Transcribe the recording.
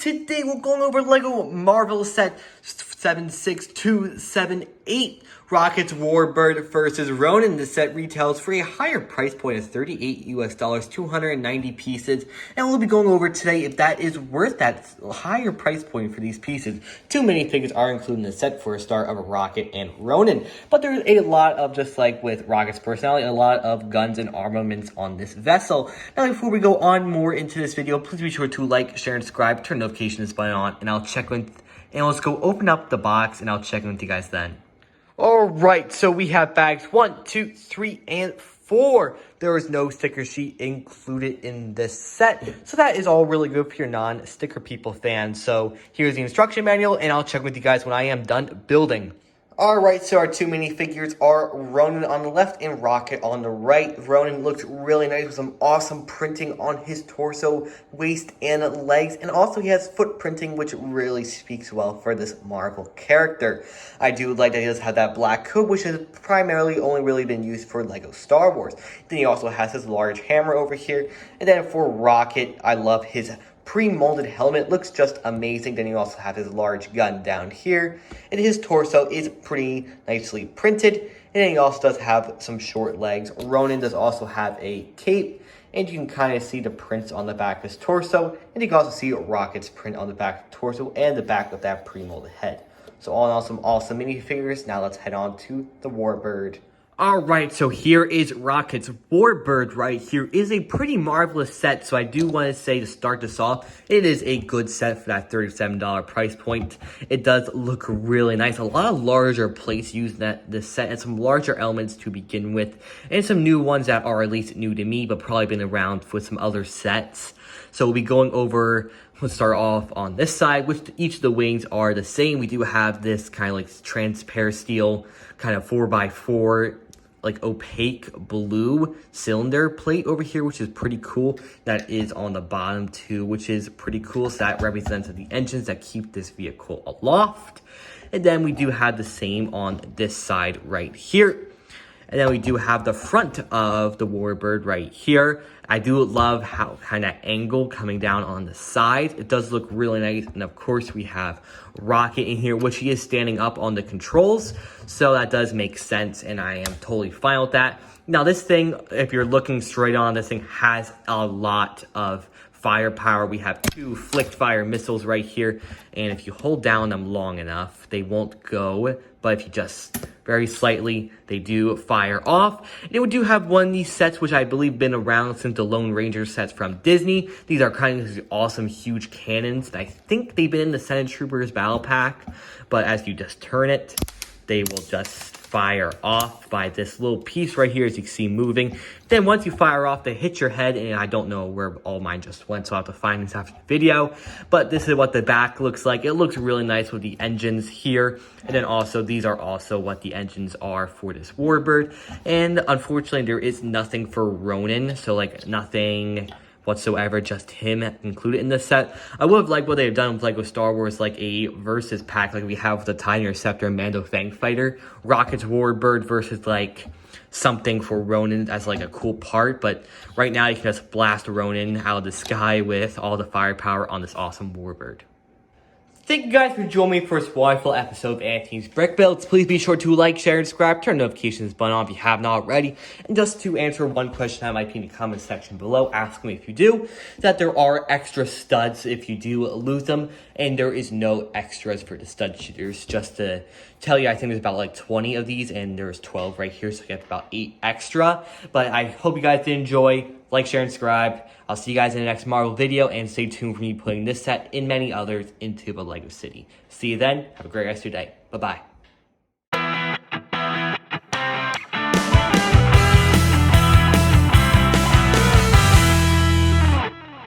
today we're going over LEGO Marvel set 76278. Rocket's Warbird versus Ronin. The set retails for a higher price point of $38 US, 290 pieces. And we'll be going over today if that is worth that higher price point for these pieces. Too many figures are included in the set for a start of Rocket and Ronin. But there's a lot of, just like with Rocket's personality, a lot of guns and armaments on this vessel. Now before we go on more into this video, please be sure to like, share, and subscribe, turn notifications button on, and I'll check with, and let's go open up the box and I'll check in with you guys then. Alright, so we have bags 1, 2, 3, and 4. There is no sticker sheet included in this set, so that is all really good for your non-sticker people fans. So here's the instruction manual, and I'll check with you guys when I am done building. Alright, so our two minifigures are Ronin on the left and Rocket on the right. Ronin looks really nice with some awesome printing on his torso, waist, and legs. And also he has foot printing, which really speaks well for this Marvel character. I do like that he does have that black coat, which has primarily only really been used for LEGO Star Wars. Then he also has his large hammer over here. And then for Rocket, I love his pre-molded helmet, looks just amazing. Then you also have his large gun down here, and his torso is pretty nicely printed. And then he also does have some short legs. Ronin does also have a cape, and you can kind of see the prints on the back of his torso, and you can also see Rocket's print on the back of the torso and the back of that pre-molded head. So all in all, some awesome minifigures. Now let's head on to the Warbird. Alright, so here is Rocket's Warbird right here. It is a pretty marvelous set, so I do want to say to start this off, it is a good set for that $37 price point. It does look really nice. A lot of larger plates used in this set, and some larger elements to begin with, and some new ones that are at least new to me, but probably been around with some other sets. So we'll be going over, let's start off on this side, which each of the wings are the same. We do have this kind of like transparent steel, kind of 4x4, like opaque blue cylinder plate over here, which is pretty cool. That is on the bottom too, which is pretty cool. So that represents the engines that keep this vehicle aloft. And then we do have the same on this side right here. And then we do have the front of the Warbird right here. I do love how kind of angle coming down on the side. It does look really nice. And of course we have Rocket in here, which he is standing up on the controls. So that does make sense, and I am totally fine with that. Now this thing, if you're looking straight on, this thing has a lot of firepower. We have 2 flicked fire missiles right here, and if you hold down them long enough, they won't go, but if you just very slightly, they do fire off. And we do have one of these sets, which I believe been around since the Lone Ranger sets from Disney. These are kind of awesome, huge cannons. I think they've been in the Senate Troopers Battle Pack, but as you just turn it, they will just fire off by this little piece right here, as you can see moving. Then once you fire off, they hit your head, and I don't know where all mine just went, so I'll have to find this after the video. But this is what the back looks like. It looks really nice with the engines here. And then also, these are also what the engines are for this Warbird. And unfortunately, there is nothing for Ronin, so like nothing whatsoever, just him included in this set. I would have liked what they've done with LEGO Star Wars, like a versus pack like we have with the TIE Interceptor and Mando Fang Fighter. Rocket's Warbird versus like something for Ronin as like a cool part, but right now you can just blast Ronin out of the sky with all the firepower on this awesome Warbird. Thank you guys for joining me for this wonderful episode of Anthony's Brick Builds. Please be sure to like, share, and subscribe. Turn notifications button on if you have not already. And just to answer one question that might be in the comment section below, ask me if you do, that there are extra studs if you do lose them. And there is no extras for the stud shooters. Just to tell you, I think there's about like 20 of these, and there's 12 right here, so you get about 8 extra. But I hope you guys did enjoy. Like, share, and subscribe. I'll see you guys in the next Marvel video, and stay tuned for me putting this set and many others into the LEGO City. See you then. Have a great rest of your day. Bye-bye.